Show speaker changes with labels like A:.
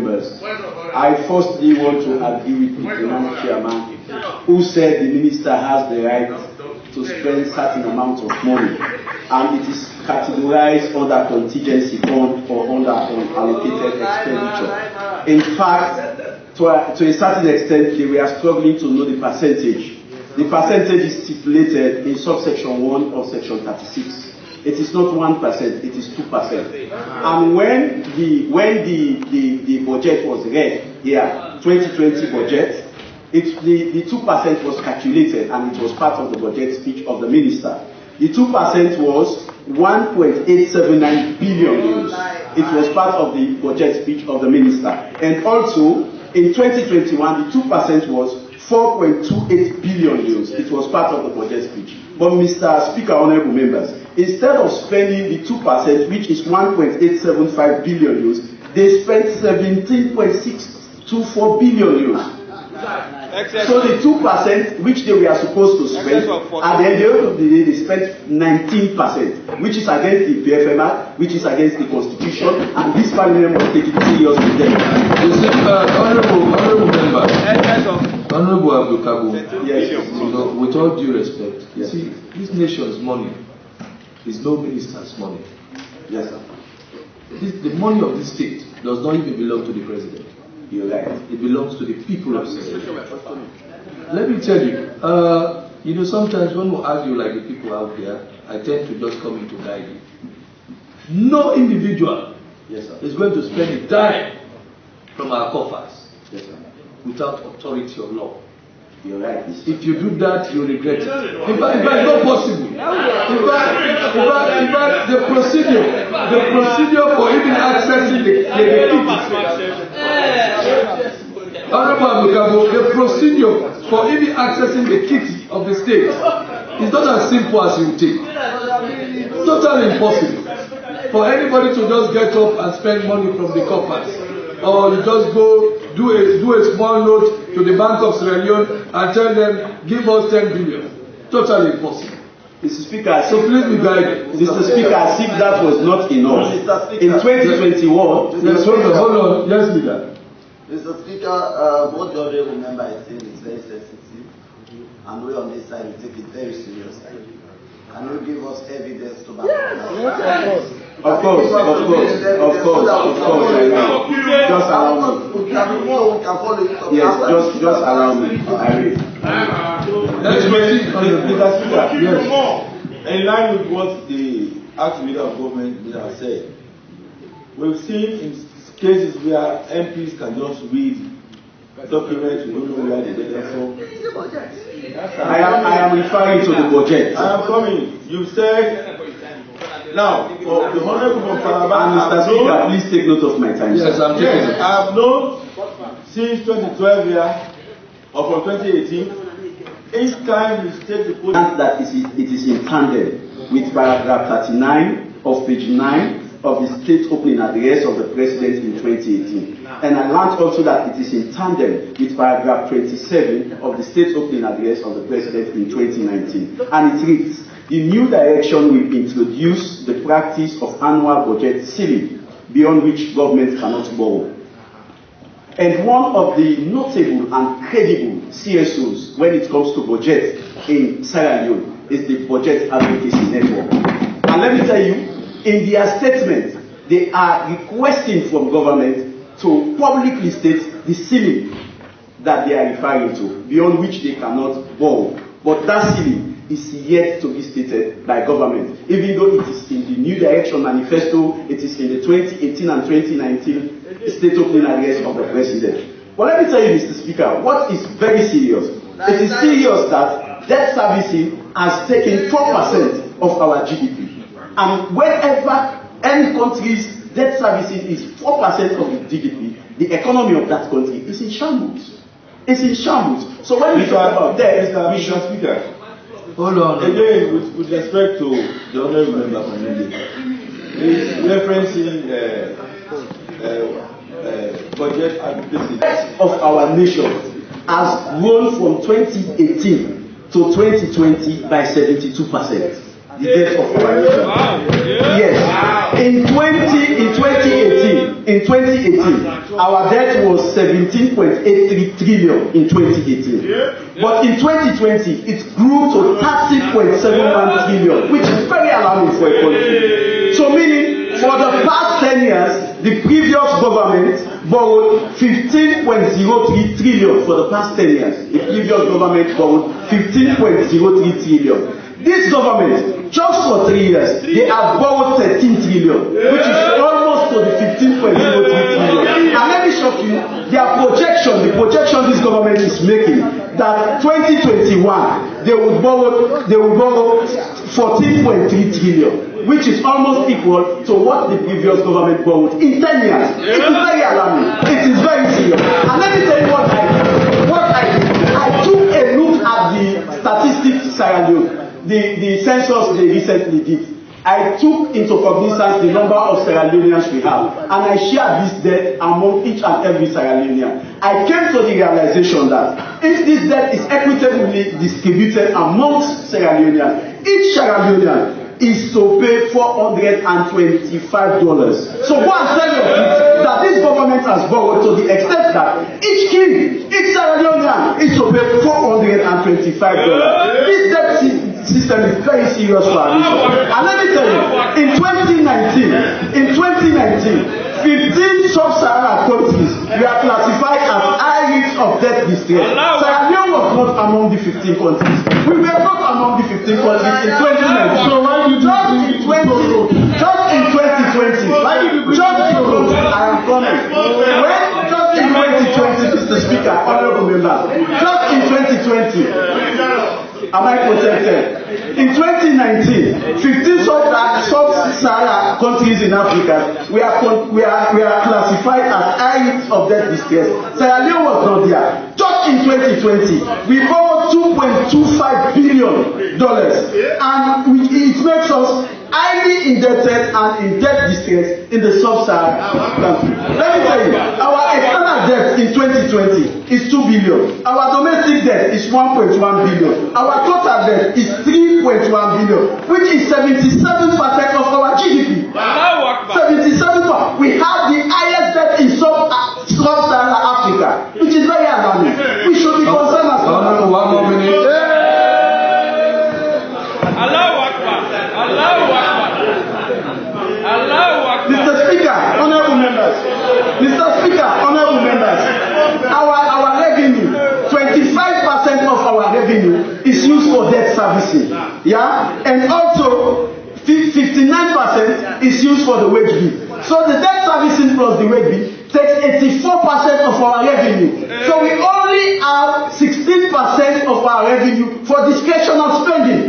A: members, I firstly want to agree with the finance chairman who said the minister has the right to spend certain amount of money and it is categorized under contingency fund or under unallocated expenditure. In fact, to a certain extent, they were struggling to know the percentage. The percentage is stipulated in subsection 1 of section 36. It is not 1%, it is 2%. And when the budget was read here, 2020 budget, the 2% was calculated and it was part of the budget speech of the minister. The 2% was 1.879 billion euros. It was part of the budget speech of the minister. And also, in 2021, the 2% was 4.28 billion euros. It was part of the budget speech. But Mr. Speaker, honorable members, instead of spending the 2%, which is 1.875 billion euros, they spent 17.624 billion euros. So the 2% which they were supposed to spend, at the end of the day, they spent 19%, which is against the BFM Act, which is against the Constitution, and this Parliament must take it seriously with them.
B: Honorable member, Honorable Abdul Kabu,
A: yes,
B: with all due respect,
A: yes.
B: See, this nation's money is no minister's money.
A: Yes, sir.
B: The money of this state does not even belong to the president.
A: You're right.
B: It belongs to the people of Senegal. Let me tell you, sometimes when we argue like the people out there, I tend to just come in to guide you. No individual is going to spend a dime from our coffers without authority of law.
A: You're right.
B: If you do that, you regret it. In fact, it's not possible. In fact, the procedure for even accessing the procedure for even accessing the kit of the state is not as simple as you think. Totally impossible for anybody to just get up and spend money from the coffers, or you just go do a small note to the Bank of Sierra Leone and tell them, give us 10 billion. Totally impossible.
A: Mr. Speaker,
B: so please be guided.
A: Mr. Speaker, as if that was not enough, in 2021,
B: hold on, yes, leader.
C: Mr. Speaker, what the honorable member is saying is very sensitive, and we on this side will take it very seriously. Can you give us evidence to back it up?
A: Of course. Just allow me. Yes, just allow me. I read.
D: Mr. Speaker, yes. In line with what the acting leader of government has said, we've seen in cases where MPs can just read documents, we don't know where they get them from.
A: I am referring to the budget.
D: I am coming. You said, now, for the honorable from Calabar,
A: Mr. Speaker, please take note of my time.
B: Yes, I'm taking it.
D: I have known since 2012 here, or from 2018, each time you state the position
A: that it is in tandem with paragraph 39 of page 9 of the state opening address of the president in 2018. And I learned also that it is in tandem with paragraph 27 of the state opening address of the president in 2019. And it reads, the new direction will introduce the practice of annual budget ceiling, beyond which government cannot borrow. And one of the notable and credible CSOs when it comes to budget in Sierra Leone is the Budget Advocacy Network. And let me tell you, in their statement, they are requesting from government to publicly state the ceiling that they are referring to, beyond which they cannot borrow. But that ceiling is yet to be stated by government, even though it is in the New Direction Manifesto, it is in the 2018 and 2019 state opening address of the president. But let me tell you, Mr. Speaker, what is very serious? It is serious that debt servicing has taken 4% of our GDP. And whenever any country's debt servicing is 4% of the GDP, the economy of that country is in shambles. It's in shambles. So when we talk about debt,
D: Mr. Speaker,
B: hold on.
D: Again, with respect to the honorable member from India, he's referencing budget advocacy
A: of our nation has grown from 2018 to 2020 by 72%. The debt of our nation. Yes. In 2018, our debt was 17.83 trillion in 2018. But in 2020, it grew to 30.71 trillion, which is very alarming for a country. So meaning, for the past 10 years, the previous government borrowed 15.03 trillion for the past 10 years. The previous government borrowed 15.03 trillion. This government, just for 3 years, they have borrowed 13 trillion, which is almost to the 15.03 trillion. And let me shock you, their projection, the projection this government is making, that 2021 they will borrow 14.3 trillion, which is almost equal to what the previous government borrowed in 10 years. It is very alarming. It is very serious. And let me tell you what I did. I took a look at the statistics Sierra Leone, the census they recently did. I took into cognizance the number of Sierra Leoneans we have, and I shared this debt among each and every Sierra Leonean. I came to the realization that if this debt is equitably distributed amongst Sierra Leoneans, each Sierra Leonean is to pay $425. So go and tell your kids that this government has borrowed to the extent that each king, each Sierra Leonean is to pay $425. This debt system is very serious for our nation. And let me tell you, in 2019, 15 sub-Saharan countries were classified as high risk of debt distress. Sierra Leone was not among the 15 countries. We were not among the 15 countries in 2019. So why did just in 2020, I am coming. Just in 2020, Mr. Speaker, honorable members, just in 2020, am I protected? In 2019, 15 sub-Saharan countries in Africa we are classified as high risk of debt distress. Sierra Leone was not there. Just in 2020, we borrowed $2.25 billion, and it makes us highly indebted and in debt distress in the sub-Saharan country. Let me tell you, our external debt in 2020 is $2 billion. Our domestic debt is $1.1 billion. Our total debt is $3.1 billion, which is 77% of our GDP. 77%. We have the highest debt in sub-Saharan Africa, which is very alarming. We should be concerned as well.
B: 1 more minute.
A: Mr. Speaker, honorable members, our revenue, 25% of our revenue is used for debt servicing. Yeah? And also 59% is used for the wage bill. So the debt servicing plus the wage bill takes 84% of our revenue. So we only have 16% of our revenue for discretionary spending.